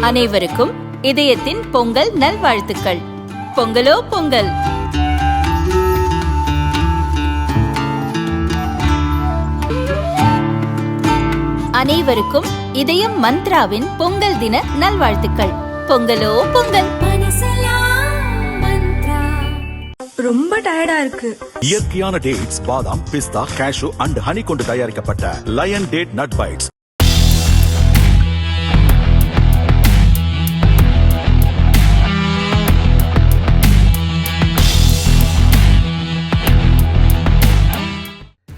அனைவருக்கும் இதயத்தின் பொங்கல் நல்வாழ்த்துக்கள். பொங்கலோ பொங்கல். அனைவருக்கும் இதயம் மந்த்ராவின் பொங்கல் தின நல்வாழ்த்துக்கள். பொங்கலோ பொங்கல். ரொம்ப டயர்டா இருக்கு. இயற்கையான டேட்ஸ், பாதாம், பிஸ்தா, கேஷு அண்ட் ஹனி கொண்டு தயாரிக்கப்பட்ட லயன் டேட் நட் பைட்ஸ்.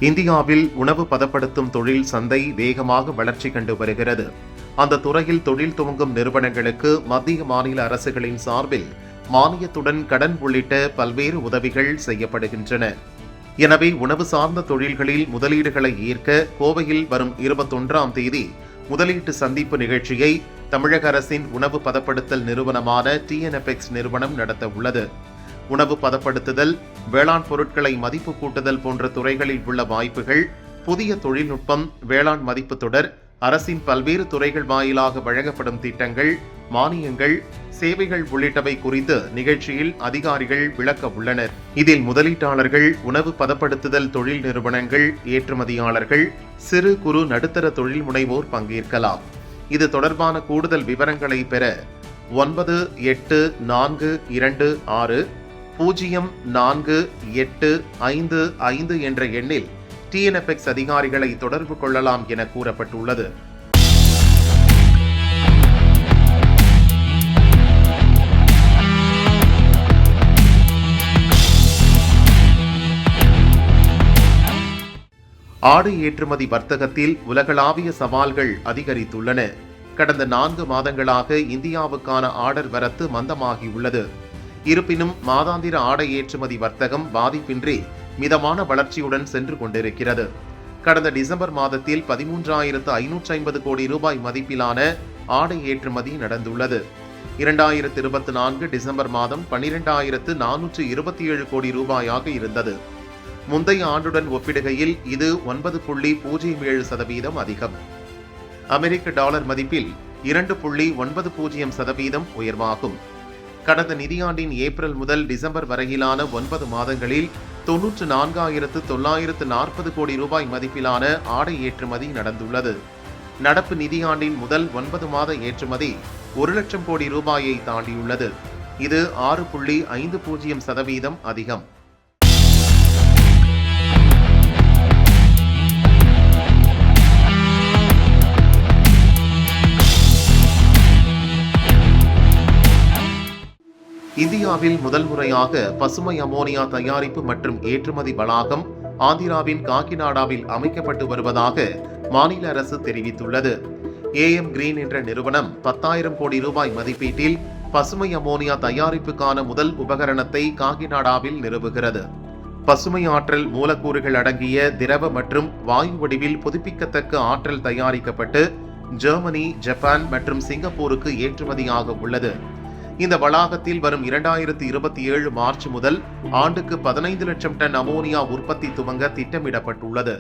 இந்தியாவில் உணவு பதப்படுத்தும் தொழில் சந்தை வேகமாக வளர்ச்சி கண்டு வருகிறது. அந்த துறையில் தொழில் துவங்கும் நிறுவனங்களுக்கு மத்திய மாநில அரசுகளின் சார்பில் மானியத்துடன் கடன் உள்ளிட்ட பல்வேறு உதவிகள் செய்யப்படுகின்றன. எனவே உணவு சார்ந்த தொழில்களில் முதலீடுகளை ஈர்க்க கோவையில் வரும் 21ஆம் தேதி முதலீட்டு சந்திப்பு நிகழ்ச்சியை தமிழக அரசின் உணவு பதப்படுத்தல் நிறுவனமான TNFX நிறுவனம் நடத்த உள்ளது. உணவு பதப்படுத்துதல், வேளாண் பொருட்களை மதிப்பு கூட்டுதல் போன்ற துறைகளில் உள்ள வாய்ப்புகள், புதிய தொழில்நுட்பம், வேளாண் மதிப்பு தொடர், அரசின் பல்வேறு துறைகள் வாயிலாக வழங்கப்படும் திட்டங்கள், மானியங்கள், சேவைகள் உள்ளிட்டவை குறித்து நிகழ்ச்சியில் அதிகாரிகள் விளக்க உள்ளனர். இதில் முதலீட்டாளர்கள், உணவு பதப்படுத்துதல் தொழில் நிறுவனங்கள், ஏற்றுமதியாளர்கள், சிறு குறு நடுத்தர தொழில் முனைவோர் பங்கேற்கலாம். இது தொடர்பான கூடுதல் விவரங்களை பெற 9842048855 என்ற எண்ணில் TNFX அதிகாரிகளை தொடர்பு கொள்ளலாம் என கூறப்பட்டுள்ளது. ஆடு ஏற்றுமதி வர்த்தகத்தில் உலகளாவிய சவால்கள் அதிகரித்துள்ளன. கடந்த 4 மாதங்களாக இந்தியாவுக்கான ஆர்டர் வரத்து மந்தமாகியுள்ளது. இருப்பினும் மாதாந்திர ஆடை ஏற்றுமதி வர்த்தகம் பாதிப்பின்றி மிதமான வளர்ச்சியுடன் சென்று கொண்டிருக்கிறது. கடந்த டிசம்பர் மாதத்தில் 13,550 கோடி ரூபாய் மதிப்பிலான ஆடை ஏற்றுமதி நடந்துள்ளது. 2024 டிசம்பர் மாதம் 12,427 கோடி ரூபாயாக இருந்தது. முந்தைய ஆண்டுடன் ஒப்பிடுகையில் இது 9.07% அதிகம். அமெரிக்க டாலர் மதிப்பில் 2.90% உயர்வாகும். கடந்த நிதியாண்டின் ஏப்ரல் முதல் டிசம்பர் வரையிலான 9 மாதங்களில் 94,940 கோடி ரூபாய் மதிப்பிலான ஆடை ஏற்றுமதி நடந்துள்ளது. நடப்பு நிதியாண்டின் முதல் 9 மாத ஏற்றுமதி 1 லட்சம் கோடி ரூபாயை தாண்டியுள்ளது. இது 6.50% அதிகம். இந்தியாவில் முதல் முறையாக பசுமை அமோனியா தயாரிப்பு மற்றும் ஏற்றுமதி வளாகம் ஆந்திராவின் காக்கிநாடாவில் அமைக்கப்பட்டு வருவதாக மாநில அரசு தெரிவித்துள்ளது. AM கிரீன் என்ற நிறுவனம் 10,000 கோடி ரூபாய் மதிப்பீட்டில் பசுமை அமோனியா தயாரிப்புக்கான முதல் உபகரணத்தை காக்கிநாடாவில் நிறுவுகிறது. பசுமை ஆற்றல் மூலக்கூறுகள் அடங்கிய திரவ மற்றும் வாயு வடிவில் புதுப்பிக்கத்தக்க ஆற்றல் தயாரிக்கப்பட்டு ஜெர்மனி, ஜப்பான் மற்றும் சிங்கப்பூருக்கு ஏற்றுமதியாக உள்ளது. இந்த வளாகத்தில் வரும் 2027 மார்ச் முதல் ஆண்டுக்கு 15 லட்சம் டன் அமோனியா உற்பத்தி துவங்க திட்டமிடப்பட்டுள்ளது.